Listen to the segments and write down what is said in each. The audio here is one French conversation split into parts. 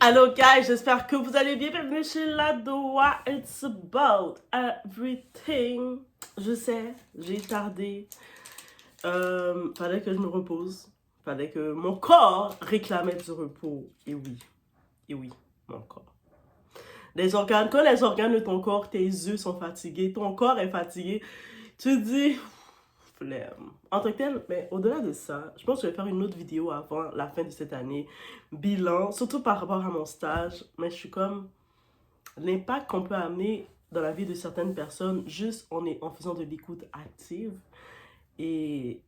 Allô guys, j'espère que vous allez bien. Bienvenue chez La Doua. It's about everything. Je sais, j'ai tardé. Fallait que je me repose. Fallait que mon corps réclamait du repos. Et oui, mon corps. Les organes, quand les organes de ton corps, tes yeux sont fatigués, ton corps est fatigué, tu te dis, flemme. En tant que tel, mais au-delà de ça, je pense que je vais faire une autre vidéo avant la fin de cette année. Bilan, surtout par rapport à mon stage. Mais je suis comme, l'impact qu'on peut amener dans la vie de certaines personnes juste en faisant de l'écoute active. Et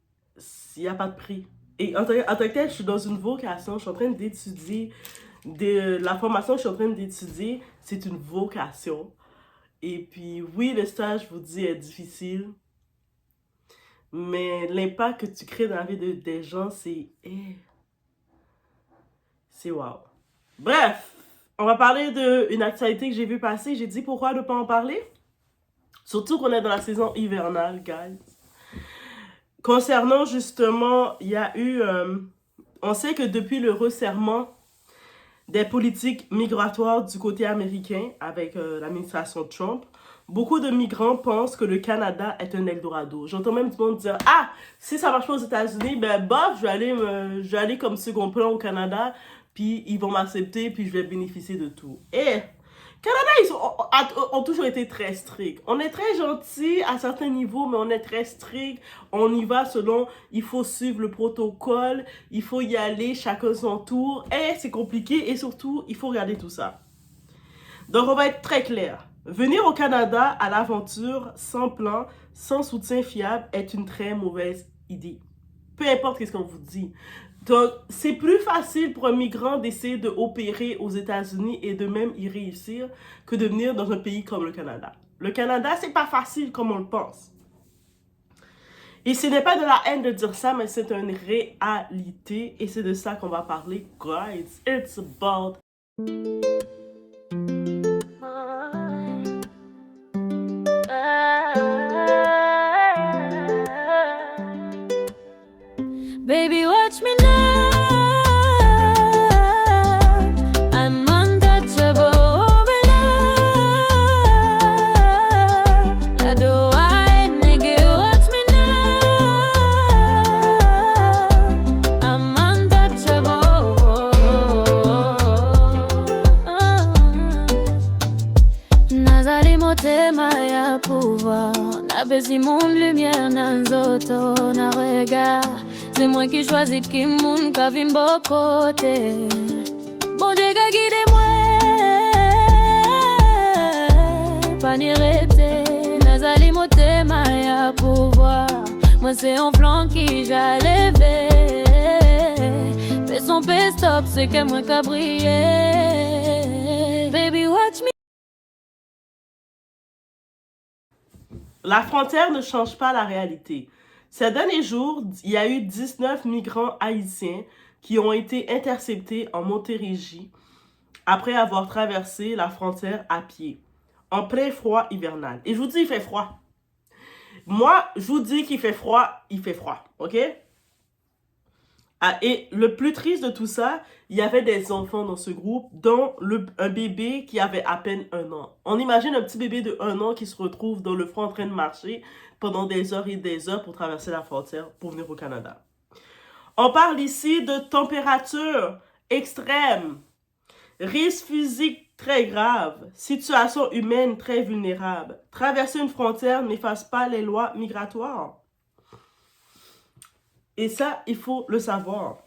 il n'y a pas de prix. Et en tant que tel, je suis dans une vocation, je suis en train d'étudier, la formation que je suis en train d'étudier, c'est une vocation. Et puis oui, le stage, je vous dis, est difficile. Mais l'impact que tu crées dans la vie des gens, c'est wow. Bref, on va parler d'une actualité que j'ai vue passer. J'ai dit pourquoi ne pas en parler. Surtout qu'on est dans la saison hivernale, guys. Concernant justement, il y a eu... on sait que depuis le resserrement des politiques migratoires du côté américain avec l'administration Trump, beaucoup de migrants pensent que le Canada est un Eldorado. J'entends même du monde dire « Ah, si ça marche pas aux États-Unis, ben bof, je vais aller comme second plan au Canada, puis ils vont m'accepter, puis je vais bénéficier de tout. » Et Canada, ils ont toujours été très stricts. On est très gentils à certains niveaux, mais on est très stricts. On y va selon, il faut suivre le protocole, il faut y aller chacun son tour. Et c'est compliqué, et surtout, il faut regarder tout ça. Donc, on va être très clair. Venir au Canada à l'aventure, sans plan, sans soutien fiable, est une très mauvaise idée. Peu importe ce qu'on vous dit. Donc, c'est plus facile pour un migrant d'essayer d'opérer aux États-Unis et de même y réussir que de venir dans un pays comme le Canada. Le Canada, c'est pas facile comme on le pense. Et ce n'est pas de la haine de dire ça, mais c'est une réalité et c'est de ça qu'on va parler. Guys, it's about... Baby, watch me now. I'm untouchable. I do I, nigga, watch me now. I'm untouchable. Nazali motema ya pouvoir. Na besi mon lumière nanzoto na regard. C'est moi qui choisis de qui moun ka vin bo côté. Bon Dieu ka guide moi. Pas ni rete, nazali motema ya pouvoir. Moi c'est un flanc qui j'allais fais son stop, c'est que moi ka briller. Baby watch me. La frontière ne change pas la réalité. Ces derniers jours, il y a eu 19 migrants haïtiens qui ont été interceptés en Montérégie après avoir traversé la frontière à pied, en plein froid hivernal. Et je vous dis, il fait froid. Moi, je vous dis qu'il fait froid, il fait froid, ok? Ah, et le plus triste de tout ça, il y avait des enfants dans ce groupe, dont un bébé qui avait à peine 1 an. On imagine un petit bébé de 1 an qui se retrouve dans le front en train de marcher pendant des heures et des heures pour traverser la frontière pour venir au Canada. On parle ici de température extrême, risque physique très grave, situation humaine très vulnérable. Traverser une frontière n'efface pas les lois migratoires. Et ça, il faut le savoir.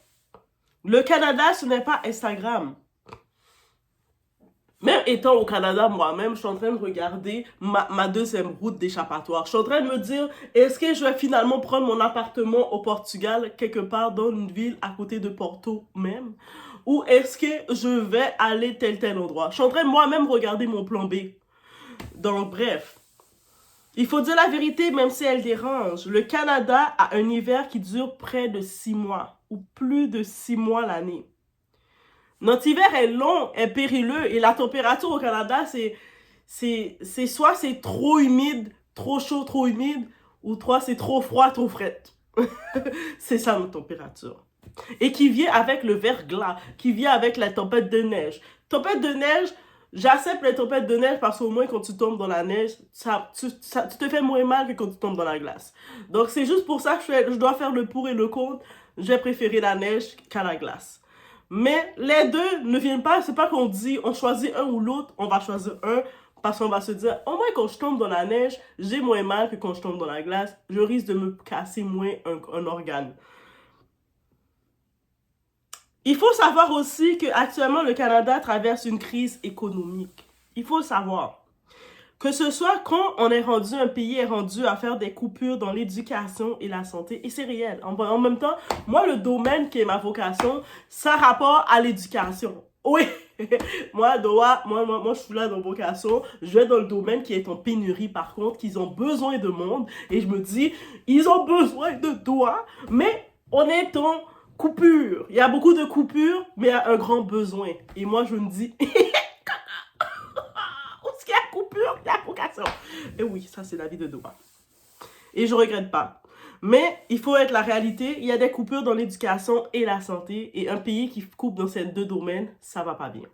Le Canada, ce n'est pas Instagram. Même étant au Canada moi-même, je suis en train de regarder ma deuxième route d'échappatoire. Je suis en train de me dire, est-ce que je vais finalement prendre mon appartement au Portugal, quelque part dans une ville à côté de Porto même? Ou est-ce que je vais aller tel endroit? Je suis en train de moi-même regarder mon plan B. Donc bref. Il faut dire la vérité, même si elle dérange. Le Canada a un hiver qui dure près de 6 mois, ou plus de 6 mois l'année. Notre hiver est long, est périlleux, et la température au Canada, c'est soit c'est trop humide, trop chaud, trop humide, ou soit c'est trop froid, trop frais. C'est ça notre température. et qui vient avec le verglas, qui vient avec la tempête de neige. Tempête de neige, j'accepte les tempêtes de neige parce qu'au moins quand tu tombes dans la neige, tu te fais moins mal que quand tu tombes dans la glace. Donc c'est juste pour ça que je dois faire le pour et le contre. J'ai préféré la neige qu'à la glace. Mais les deux ne viennent pas, c'est pas qu'on dit on choisit un ou l'autre, on va choisir un parce qu'on va se dire au moins quand je tombe dans la neige, j'ai moins mal que quand je tombe dans la glace, je risque de me casser moins un organe. Il faut savoir aussi qu'actuellement, le Canada traverse une crise économique. Il faut savoir. Que ce soit quand un pays est rendu à faire des coupures dans l'éducation et la santé, et c'est réel. En même temps, moi, le domaine qui est ma vocation, ça a rapport à l'éducation. Oui, moi, je suis là dans vocation, je vais dans le domaine qui est en pénurie, par contre, qu'ils ont besoin de monde, et je me dis, ils ont besoin de toi, mais on est en coupure. Il y a beaucoup de coupures, mais il y a un grand besoin. Et moi, je me dis, où est-ce qu'il y a coupure, il y a vocation. Et oui, ça, c'est la vie de Doha. Et je regrette pas. Mais il faut être la réalité. Il y a des coupures dans l'éducation et la santé. Et un pays qui coupe dans ces deux domaines, ça va pas bien.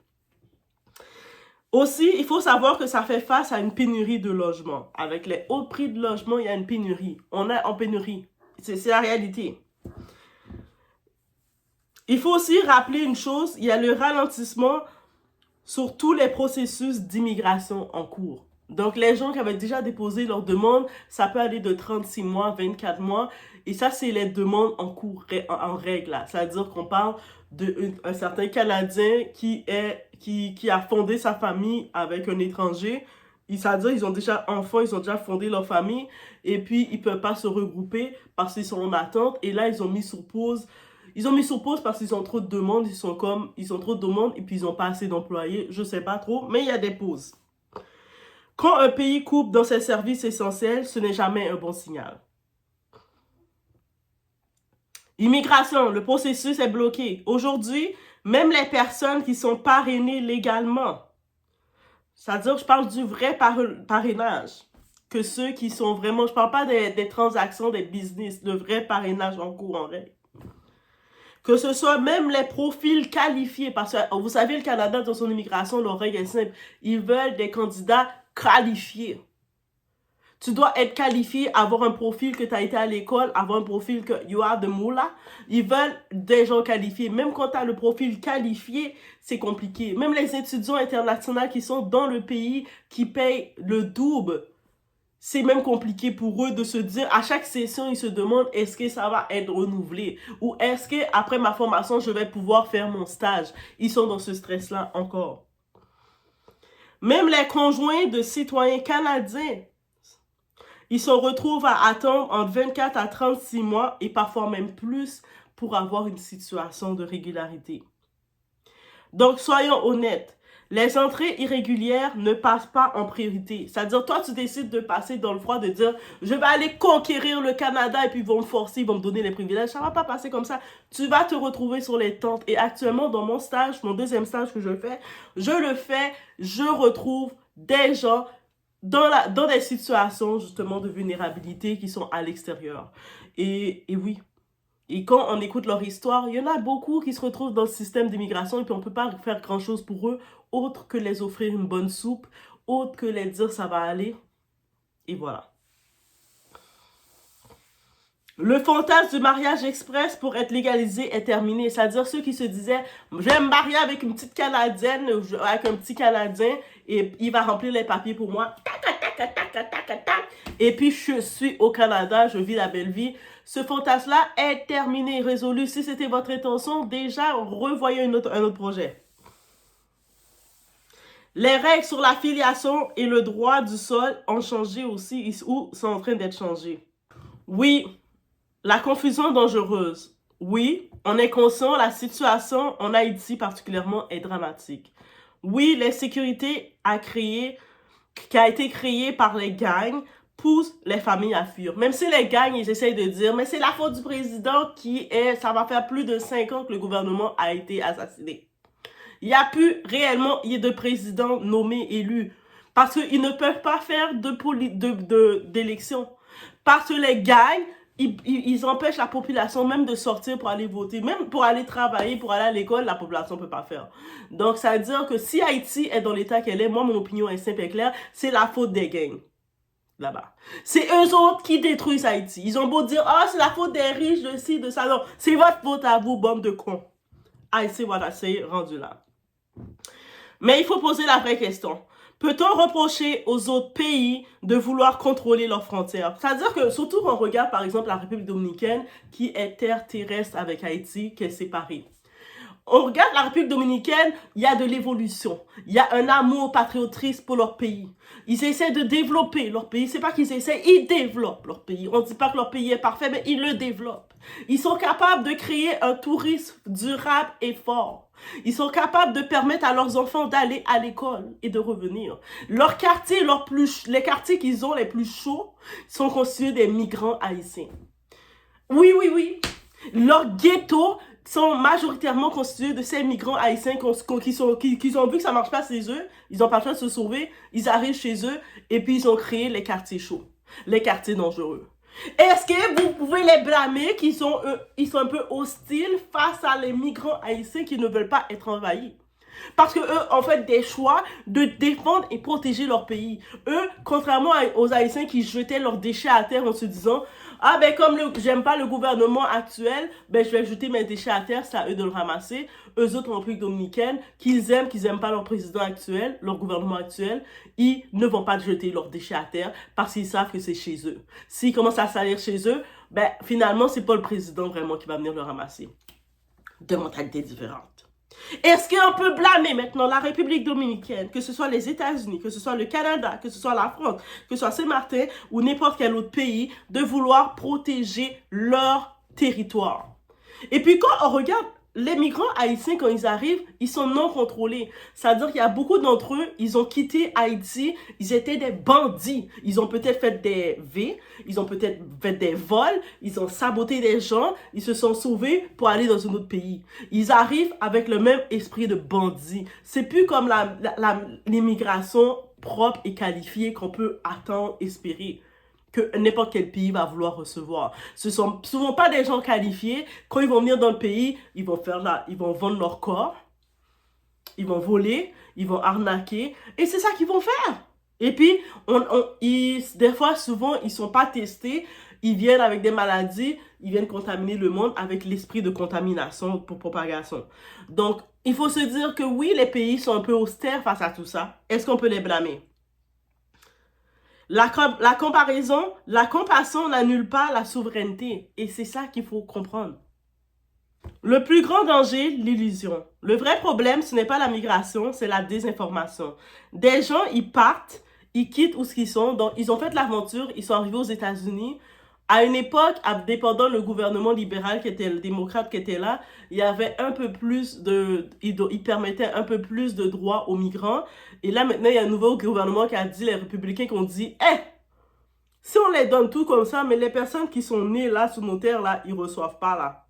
Aussi, il faut savoir que ça fait face à une pénurie de logements. Avec les hauts prix de logement, il y a une pénurie. On est en pénurie. C'est la réalité. Il faut aussi rappeler une chose, il y a le ralentissement sur tous les processus d'immigration en cours. Donc, les gens qui avaient déjà déposé leur demande, ça peut aller de 36 mois, 24 mois. Et ça, c'est les demandes en cours, en règle. C'est-à-dire qu'on parle d'un certain Canadien qui a fondé sa famille avec un étranger. C'est-à-dire qu'ils ont déjà enfants, ils ont déjà fondé leur famille. Et puis, ils ne peuvent pas se regrouper parce qu'ils sont en attente. Et là, ils ont mis sur pause. Ils ont mis sur pause parce qu'ils ont trop de demandes. Ils ont trop de demandes et puis ils n'ont pas assez d'employés. Je ne sais pas trop, mais il y a des pauses. Quand un pays coupe dans ses services essentiels, ce n'est jamais un bon signal. Immigration, le processus est bloqué. Aujourd'hui, même les personnes qui sont parrainées légalement, c'est-à-dire je parle du vrai parrainage, que ceux qui sont vraiment, je ne parle pas des transactions, des business, le vrai parrainage en cours en règle. Que ce soit même les profils qualifiés, parce que vous savez, le Canada, dans son immigration, leur règle est simple. Ils veulent des candidats qualifiés. Tu dois être qualifié, avoir un profil que tu as été à l'école, avoir un profil que you are the moula. Ils veulent des gens qualifiés. Même quand tu as le profil qualifié, c'est compliqué. Même les étudiants internationaux qui sont dans le pays, qui payent le double, c'est même compliqué pour eux de se dire, à chaque session, ils se demandent, est-ce que ça va être renouvelé? Ou est-ce que après ma formation, je vais pouvoir faire mon stage? Ils sont dans ce stress-là encore. Même les conjoints de citoyens canadiens, ils se retrouvent à attendre entre 24 à 36 mois et parfois même plus pour avoir une situation de régularité. Donc, soyons honnêtes. Les entrées irrégulières ne passent pas en priorité. C'est-à-dire, toi, tu décides de passer dans le froid, de dire, je vais aller conquérir le Canada et puis ils vont me forcer, ils vont me donner les privilèges. Ça ne va pas passer comme ça. Tu vas te retrouver sur les tentes. Et actuellement, dans mon stage, mon deuxième stage que je retrouve des gens dans des situations, justement, de vulnérabilité qui sont à l'extérieur. Et oui. Et quand on écoute leur histoire, il y en a beaucoup qui se retrouvent dans le système d'immigration et puis on ne peut pas faire grand-chose pour eux, autre que les offrir une bonne soupe, autre que les dire ça va aller. Et voilà. Le fantasme du mariage express pour être légalisé est terminé. C'est-à-dire ceux qui se disaient, je vais me marier avec une petite Canadienne, avec un petit Canadien, et il va remplir les papiers pour moi. Et puis je suis au Canada, je vis la belle vie. Ce fantasme-là est terminé, résolu. Si c'était votre intention, déjà, revoyez un autre projet. Les règles sur la filiation et le droit du sol ont changé aussi ou sont en train d'être changées. Oui, la confusion dangereuse. Oui, on est conscient, la situation en Haïti particulièrement est dramatique. Oui, l'insécurité qui a été créée par les gangs pousse les familles à fuir. Même si les gangs, ils essayent de dire, mais c'est la faute du président ça va faire plus de 5 ans que le gouvernement a été assassiné. Il n'y a plus réellement de président nommé, élu. Parce qu'ils ne peuvent pas faire d'élection. Parce que les gangs ils empêchent la population même de sortir pour aller voter, même pour aller travailler, pour aller à l'école, la population ne peut pas faire. Donc, ça veut dire que si Haïti est dans l'état qu'elle est, moi, mon opinion est simple et claire, c'est la faute des gangs. Là-bas. C'est eux autres qui détruisent Haïti. Ils ont beau dire, oh, c'est la faute des riches, de ci, de ça. Non, c'est votre faute à vous, bande de cons. I say what I say, rendu là. Mais il faut poser la vraie question. Peut-on reprocher aux autres pays de vouloir contrôler leurs frontières? C'est-à-dire que, surtout quand on regarde, par exemple, la République dominicaine, qui est terre terrestre avec Haïti, qui est séparée. On regarde la République dominicaine, il y a de l'évolution. Il y a un amour patriotriste pour leur pays. Ils essaient de développer leur pays. C'est pas qu'ils essaient, ils développent leur pays. On ne dit pas que leur pays est parfait, mais ils le développent. Ils sont capables de créer un tourisme durable et fort. Ils sont capables de permettre à leurs enfants d'aller à l'école et de revenir. Leurs quartiers, les quartiers qu'ils ont les plus chauds sont constitués des migrants haïtiens. Oui, oui, oui. Leurs ghettos sont majoritairement constitués de ces migrants haïtiens qui ont vu que ça ne marche pas chez eux, ils n'ont pas le choix de se sauver, ils arrivent chez eux et puis ils ont créé les quartiers chauds, les quartiers dangereux. Est-ce que vous pouvez les blâmer qu'ils sont un peu hostiles face à les migrants haïtiens qui ne veulent pas être envahis? Parce que eux ont fait des choix de défendre et protéger leur pays. Eux, contrairement aux Haïtiens qui jetaient leurs déchets à terre en se disant « Ah ben comme j'aime pas le gouvernement actuel, ben je vais jeter mes déchets à terre, c'est à eux de le ramasser. » Eux autres en République dominicaine, qu'ils aiment pas leur président actuel, leur gouvernement actuel, ils ne vont pas jeter leurs déchets à terre parce qu'ils savent que c'est chez eux. S'ils commencent à salir chez eux, ben finalement c'est pas le président vraiment qui va venir le ramasser. Deux mentalités différentes. Est-ce qu'on peut blâmer maintenant la République dominicaine, que ce soit les États-Unis, que ce soit le Canada, que ce soit la France, que ce soit Saint-Martin ou n'importe quel autre pays, de vouloir protéger leur territoire? Et puis quand on regarde les migrants haïtiens, quand ils arrivent, ils sont non contrôlés. C'est-à-dire qu'il y a beaucoup d'entre eux, ils ont quitté Haïti, ils étaient des bandits. Ils ont peut-être fait des V, ils ont peut-être fait des vols, ils ont saboté des gens, ils se sont sauvés pour aller dans un autre pays. Ils arrivent avec le même esprit de bandit. C'est plus comme l'immigration propre et qualifiée qu'on peut attendre, espérer que n'importe quel pays va vouloir recevoir. Ce sont souvent pas des gens qualifiés. Quand ils vont venir dans le pays, ils vont vendre leur corps, ils vont voler, ils vont arnaquer, et c'est ça qu'ils vont faire. Et puis, des fois, souvent, ils sont pas testés, ils viennent avec des maladies, ils viennent contaminer le monde avec l'esprit de contamination pour propagation. Donc, il faut se dire que oui, les pays sont un peu austères face à tout ça. Est-ce qu'on peut les blâmer? La compassion n'annule pas la souveraineté. Et c'est ça qu'il faut comprendre. Le plus grand danger, l'illusion. Le vrai problème, ce n'est pas la migration, c'est la désinformation. Des gens, ils partent, ils quittent où ils sont. Donc, ils ont fait l'aventure, ils sont arrivés aux États-Unis. À une époque, dépendant le gouvernement libéral qui était le démocrate qui était là, il y avait un peu plus il permettait un peu plus de droits aux migrants. Et là, maintenant, il y a un nouveau gouvernement qui a dit, les républicains qui ont dit, si on les donne tout comme ça, mais les personnes qui sont nées là, sous nos terres, là, ils reçoivent pas là.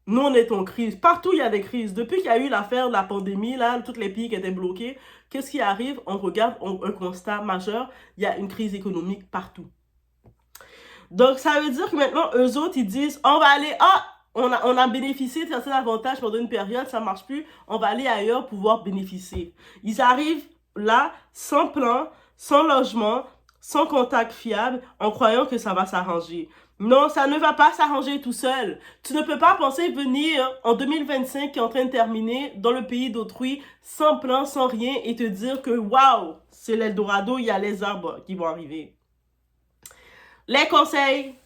Nous, on est en crise. Partout, il y a des crises. Depuis qu'il y a eu l'affaire de la pandémie, là, tous les pays qui étaient bloqués, qu'est-ce qui arrive? On regarde un constat majeur, il y a une crise économique partout. Donc, ça veut dire que maintenant, eux autres, ils disent, on va aller, on a bénéficié de certains avantages pendant une période, ça ne marche plus, on va aller ailleurs pour pouvoir bénéficier. Ils arrivent là, sans plan, sans logement, sans contact fiable, en croyant que ça va s'arranger. Non, ça ne va pas s'arranger tout seul. Tu ne peux pas penser venir en 2025, qui est en train de terminer, dans le pays d'autrui, sans plan, sans rien, et te dire que, waouh, c'est l'Eldorado, il y a les arbres qui vont arriver. Les conseils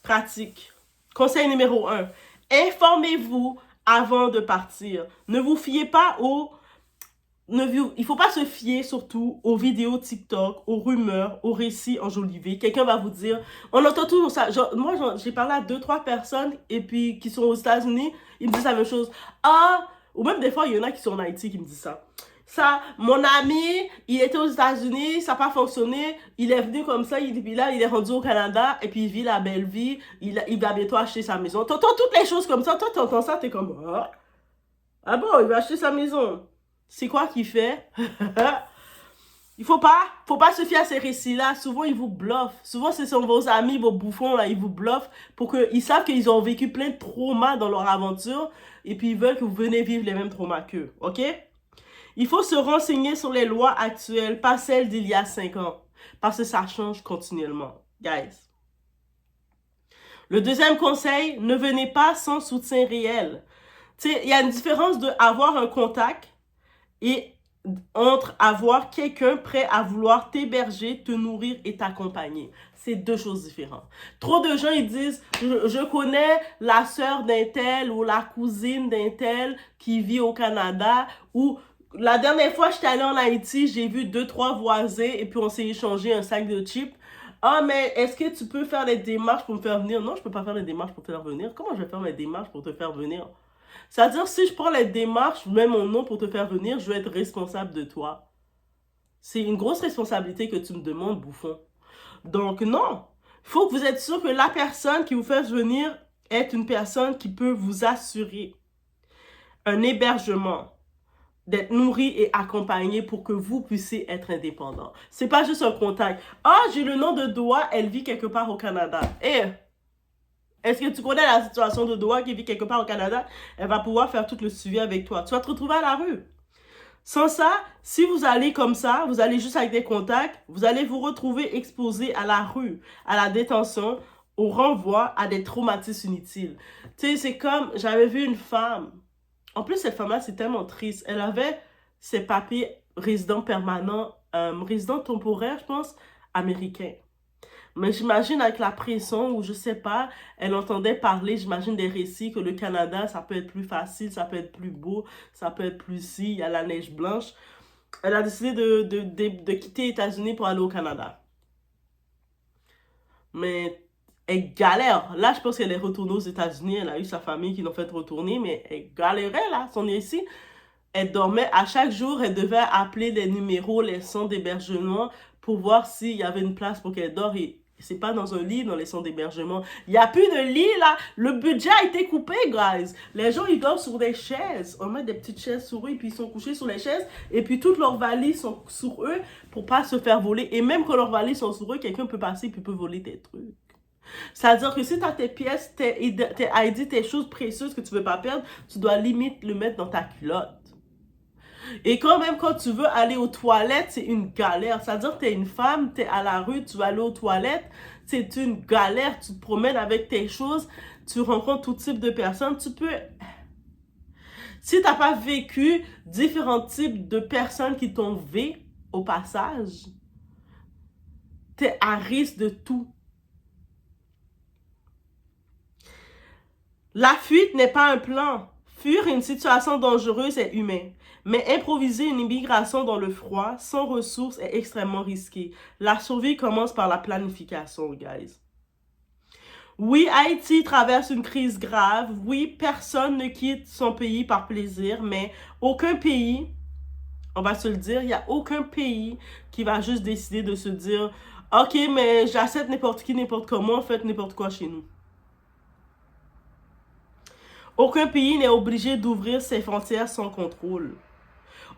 pratiques. Conseil numéro 1. Informez-vous avant de partir. Ne vous fiez pas il ne faut pas se fier surtout aux vidéos TikTok, aux rumeurs, aux récits enjolivés. Quelqu'un va vous dire, on entend toujours ça. Genre, moi, j'ai parlé à 2-3 personnes et puis qui sont aux États-Unis, ils me disent la même chose. Ou même des fois, il y en a qui sont en Haïti qui me disent ça. Ça, mon ami, il était aux États-Unis, ça n'a pas fonctionné, il est venu comme ça, il est rendu au Canada, et puis il vit la belle vie, il va bientôt acheter sa maison. T'entends toutes les choses comme ça, toi t'entends ça, t'es comme, ah bon, il va acheter sa maison. C'est quoi qu'il fait? faut pas se fier à ces récits-là. Souvent, ils vous bluffent. Souvent, ce sont vos amis, vos bouffons, là, ils vous bluffent pour qu'ils savent qu'ils ont vécu plein de traumas dans leur aventure et puis ils veulent que vous venez vivre les mêmes traumas qu'eux, ok? Il faut se renseigner sur les lois actuelles, pas celles d'il y a 5 ans, parce que ça change continuellement, guys. Le deuxième conseil, ne venez pas sans soutien réel. Tu sais, il y a une différence de avoir un contact et entre avoir quelqu'un prêt à vouloir t'héberger, te nourrir et t'accompagner. C'est deux choses différentes. Trop de gens, ils disent, je connais la sœur d'un tel ou la cousine d'un tel qui vit au Canada, ou la dernière fois, j'étais allée en Haïti, j'ai vu 2-3 voisins et puis on s'est échangé un sac de chips. Ah, mais est-ce que tu peux faire les démarches pour me faire venir? Non, je peux pas faire les démarches pour te faire venir. Comment je vais faire mes démarches pour te faire venir? C'est-à-dire, si je prends les démarches, je mets mon nom pour te faire venir, je vais être responsable de toi. C'est une grosse responsabilité que tu me demandes, bouffon. Donc, non. Il faut que vous êtes sûr que la personne qui vous fait venir est une personne qui peut vous assurer un hébergement, d'être nourri et accompagné pour que vous puissiez être indépendant. C'est pas juste un contact. Ah, j'ai le nom de Doa, elle vit quelque part au Canada. Eh, est-ce que tu connais la situation de Doa qui vit quelque part au Canada? Elle va pouvoir faire tout le suivi avec toi. Tu vas te retrouver à la rue. Sans ça, si vous allez comme ça, vous allez juste avec des contacts, vous allez vous retrouver exposé à la rue, à la détention, au renvoi, à des traumatismes inutiles. Tu sais, c'est comme, j'avais vu une femme. En plus, cette femme-là, c'est tellement triste. Elle avait ses papiers résident permanent, résident temporaire, je pense, américain. Mais j'imagine avec la pression, ou je sais pas, elle entendait parler, j'imagine, des récits que le Canada, ça peut être plus facile, ça peut être plus beau, ça peut être plus si, il y a la neige blanche. Elle a décidé de quitter les États-Unis pour aller au Canada. Mais elle galère. Là, je pense qu'elle est retournée aux États-Unis, elle a eu sa famille qui l'ont fait retourner, mais elle galérait là, son ici. Elle dormait, à chaque jour, elle devait appeler les numéros, les centres d'hébergement pour voir s'il y avait une place pour qu'elle dort. Et c'est pas dans un lit, dans les centres d'hébergement. Il n'y a plus de lit, là. Le budget a été coupé, guys. Les gens, ils dorment sur des chaises. On met des petites chaises sur eux, et puis ils sont couchés sur les chaises. Et puis toutes leurs valises sont sur eux pour pas se faire voler. Et même quand leurs valises sont sur eux, quelqu'un peut passer et peut voler tes trucs. C'est-à-dire que si tu as tes pièces, tes ID, tes choses précieuses que tu veux pas perdre, tu dois limite le mettre dans ta culotte. Et quand même, quand tu veux aller aux toilettes, c'est une galère. C'est-à-dire que tu es une femme, tu es à la rue, tu vas aller aux toilettes, c'est une galère. Tu te promènes avec tes choses, tu rencontres tout type de personnes. Tu peux... Si tu n'as pas vécu différents types de personnes qui t'ont vu au passage, tu es à risque de tout. La fuite n'est pas un plan. Fuir une situation dangereuse est humain. Mais improviser une immigration dans le froid, sans ressources, est extrêmement risqué. La survie commence par la planification, guys. Oui, Haïti traverse une crise grave. Oui, personne ne quitte son pays par plaisir, mais aucun pays, on va se le dire, il n'y a aucun pays qui va juste décider de se dire « Ok, mais j'accepte n'importe qui, n'importe comment, faites n'importe quoi chez nous. » Aucun pays n'est obligé d'ouvrir ses frontières sans contrôle.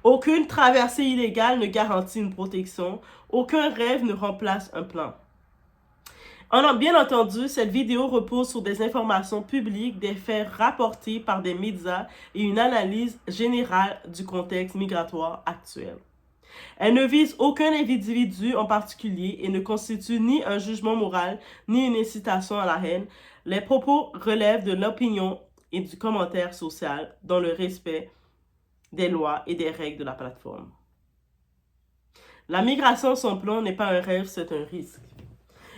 Aucune traversée illégale ne garantit une protection. Aucun rêve ne remplace un plan. Bien entendu, cette vidéo repose sur des informations publiques, des faits rapportés par des médias et une analyse générale du contexte migratoire actuel. Elle ne vise aucun individu en particulier et ne constitue ni un jugement moral, ni une incitation à la haine. Les propos relèvent de l'opinion et du commentaire social dans le respect des lois et des règles de la plateforme. La migration sans plan n'est pas un rêve, c'est un risque.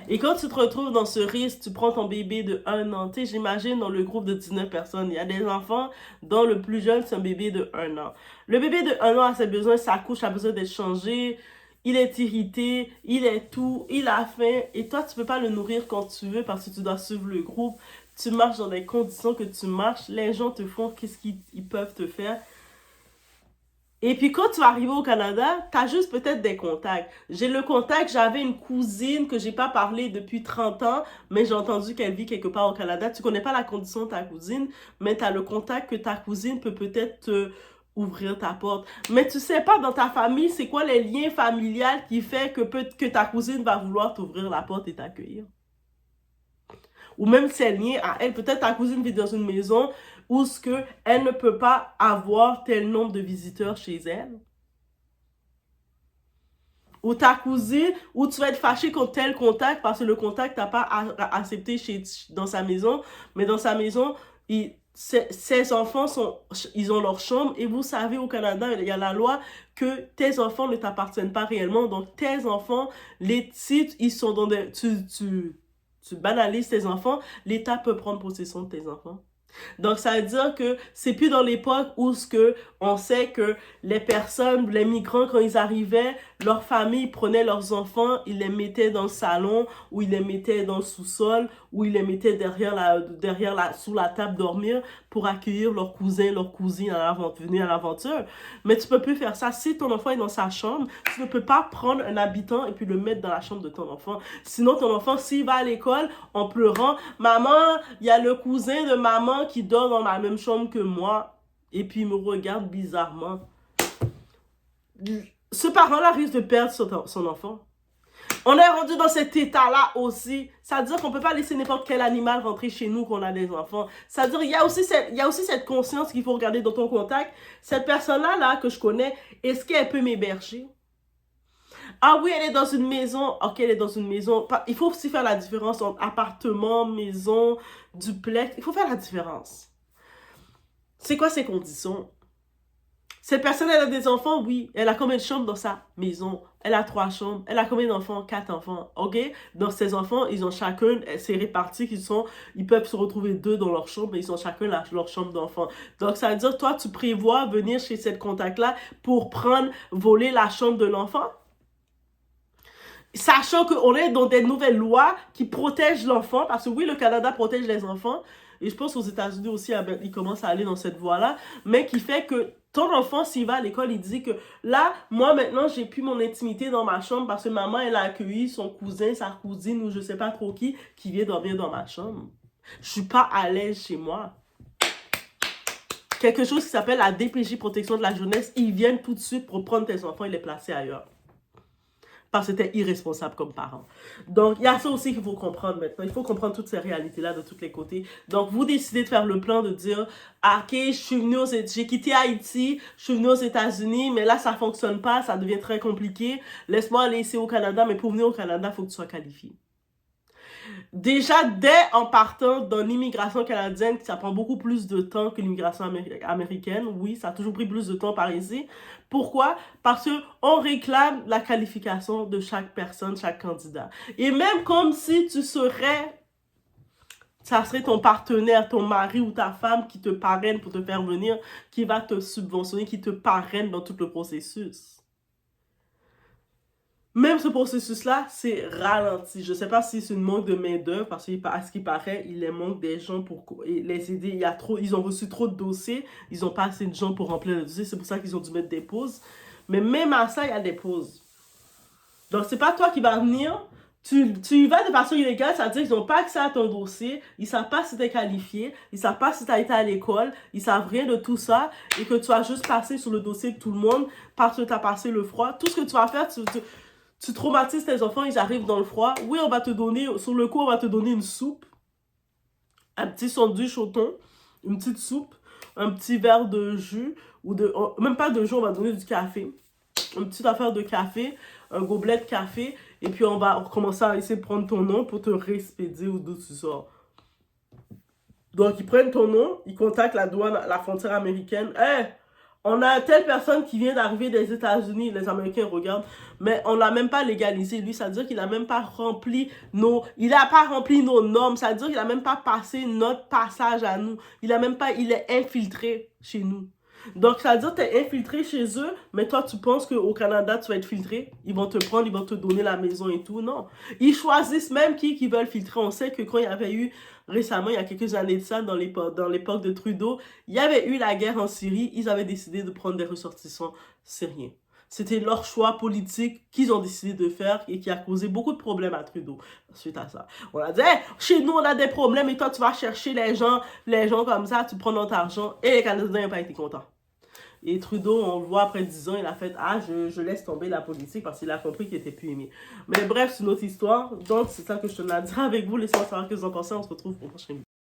Et quand tu te retrouves dans ce risque, tu prends ton bébé de 1 an. Tu sais, j'imagine dans le groupe de 19 personnes, il y a des enfants dont le plus jeune, c'est un bébé de 1 an. Le bébé de 1 an a ses besoins, sa couche a besoin d'être changée, il est irrité, il est tout, il a faim. Et toi, tu peux pas le nourrir quand tu veux parce que tu dois suivre le groupe. Tu marches dans des conditions que tu marches. Les gens te font qu'est-ce qu'ils peuvent te faire. Et puis quand tu arrives au Canada, tu as juste peut-être des contacts. J'ai le contact, j'avais une cousine que j'ai pas parlé depuis 30 ans, mais j'ai entendu qu'elle vit quelque part au Canada. Tu connais pas la condition de ta cousine, mais tu as le contact que ta cousine peut peut-être te ouvrir ta porte. Mais tu sais pas dans ta famille, c'est quoi les liens familiales qui fait que ta cousine va vouloir t'ouvrir la porte et t'accueillir. Ou même ses liens à elle. Peut-être ta cousine vit dans une maison où elle ne peut pas avoir tel nombre de visiteurs chez elle. Ou ta cousine, ou tu vas être fâché contre tel contact parce que le contact n'a pas accepté dans sa maison. Mais dans sa maison, ses enfants ils ont leur chambre. Et vous savez, au Canada, il y a la loi que tes enfants ne t'appartiennent pas réellement. Donc, tes enfants, les titres, ils sont dans des... Tu banalises tes enfants, l'État peut prendre possession de tes enfants. Donc, ça veut dire que c'est plus dans l'époque où on sait que les personnes, les migrants, quand ils arrivaient, leur famille prenait leurs enfants, ils les mettaient dans le salon, ou ils les mettaient dans le sous-sol, ou ils les mettaient sous la table dormir pour accueillir leurs cousins, leurs cousines venir à l'aventure. Mais tu peux plus faire ça. Si ton enfant est dans sa chambre, tu ne peux pas prendre un habitant et puis le mettre dans la chambre de ton enfant. Sinon, ton enfant, s'il va à l'école en pleurant, « Maman, il y a le cousin de maman qui dort dans la même chambre que moi. » Et puis il me regarde bizarrement. Ce parent-là risque de perdre son enfant. On est rendu dans cet état-là aussi. Ça veut dire qu'on ne peut pas laisser n'importe quel animal rentrer chez nous quand on a des enfants. Ça veut dire qu'il y a aussi cette conscience qu'il faut regarder dans ton contact. Cette personne-là que je connais, est-ce qu'elle peut m'héberger? Ah oui, elle est dans une maison. Ok, elle est dans une maison. Il faut aussi faire la différence entre appartement, maison, duplex. Il faut faire la différence. C'est quoi ses conditions? Cette personne, elle a des enfants? Oui. Elle a combien de chambres dans sa maison? Elle a 3 chambres. Elle a combien d'enfants? 4 enfants. OK? Donc, ces enfants, ils ont chacun, c'est réparti ils peuvent se retrouver 2 dans leur chambre, mais ils ont chacun leur chambre d'enfants. Donc, ça veut dire, toi, tu prévois venir chez cette contact-là pour voler la chambre de l'enfant? Sachant qu'on est dans des nouvelles lois qui protègent l'enfant, parce que oui, le Canada protège les enfants, et je pense qu'aux États-Unis aussi, ils commencent à aller dans cette voie-là, mais qui fait que ton enfant, s'il va à l'école, il dit que là, moi, maintenant, j'ai plus mon intimité dans ma chambre parce que maman, elle a accueilli son cousin, sa cousine ou je sais pas trop qui vient dormir dans ma chambre. Je suis pas à l'aise chez moi. Quelque chose qui s'appelle la DPJ, protection de la jeunesse, ils viennent tout de suite pour prendre tes enfants et les placer ailleurs. Parce que c'était irresponsable comme parent. Donc, il y a ça aussi qu'il faut comprendre maintenant. Il faut comprendre toutes ces réalités-là de tous les côtés. Donc, vous décidez de faire le plan de dire, OK, j'ai quitté Haïti, je suis venu aux États-Unis, mais là, ça ne fonctionne pas, ça devient très compliqué. Laisse-moi aller ici au Canada, mais pour venir au Canada, il faut que tu sois qualifié. Déjà, dès en partant dans l'immigration canadienne, ça prend beaucoup plus de temps que l'immigration américaine. Oui, ça a toujours pris plus de temps par ici. Pourquoi? Parce qu'on réclame la qualification de chaque personne, chaque candidat. Et même comme si ça serait ton partenaire, ton mari ou ta femme qui te parraine pour te faire venir, qui va te subventionner, qui te parraine dans tout le processus. Même ce processus-là, c'est ralenti. Je ne sais pas si c'est une manque de main-d'œuvre, parce qu'à ce qui paraît, il les manque des gens pour les aider. Ils ont reçu trop de dossiers, ils n'ont pas assez de gens pour remplir les dossiers, c'est pour ça qu'ils ont dû mettre des pauses. Mais même à ça, il y a des pauses. Donc, c'est pas toi qui vas venir, tu y vas de façon illégale, ça veut dire qu'ils n'ont pas accès à ton dossier, ils ne savent pas si tu es qualifié, ils ne savent pas si tu as été à l'école, ils ne savent rien de tout ça, et que tu as juste passé sur le dossier de tout le monde parce que tu as passé le froid. Tout ce que tu vas faire, tu traumatises tes enfants, ils arrivent dans le froid. Oui, on va te donner, sur le coup, on va te donner une soupe, un petit sandwich au thon, une petite soupe, un petit verre de jus, même pas de jus, on va donner du café. Une petite affaire de café, un gobelet de café, et puis on va commencer à essayer de prendre ton nom pour te réexpédier ou d'où tu sors. Donc, ils prennent ton nom, ils contactent la douane, la frontière américaine. Hey! On a telle personne qui vient d'arriver des États-Unis, les Américains regardent, mais on l'a même pas légalisé. Lui, ça veut dire qu'il n'a même pas rempli nos normes. Ça veut dire qu'il n'a même pas passé notre passage à nous. Il est infiltré chez nous. Donc, ça veut dire que tu es infiltré chez eux, mais toi, tu penses qu'au Canada, tu vas être filtré. Ils vont te prendre, ils vont te donner la maison et tout. Non. Ils choisissent même qui veulent filtrer. On sait que quand il y avait eu, récemment, il y a quelques années de ça, dans l'époque de Trudeau, il y avait eu la guerre en Syrie. Ils avaient décidé de prendre des ressortissants syriens. C'était leur choix politique qu'ils ont décidé de faire et qui a causé beaucoup de problèmes à Trudeau suite à ça. On a dit, hey, chez nous, on a des problèmes et toi, tu vas chercher les gens comme ça, tu prends notre argent et les Canadiens n'ont pas été contents. Et Trudeau, on le voit après 10 ans, il a fait « Ah, je laisse tomber la politique parce qu'il a compris qu'il était plus aimé. » Mais bref, c'est une autre histoire. Donc, c'est ça que je tenais à dire avec vous. Laissez-moi savoir ce que vous en pensez. On se retrouve au prochain vidéo.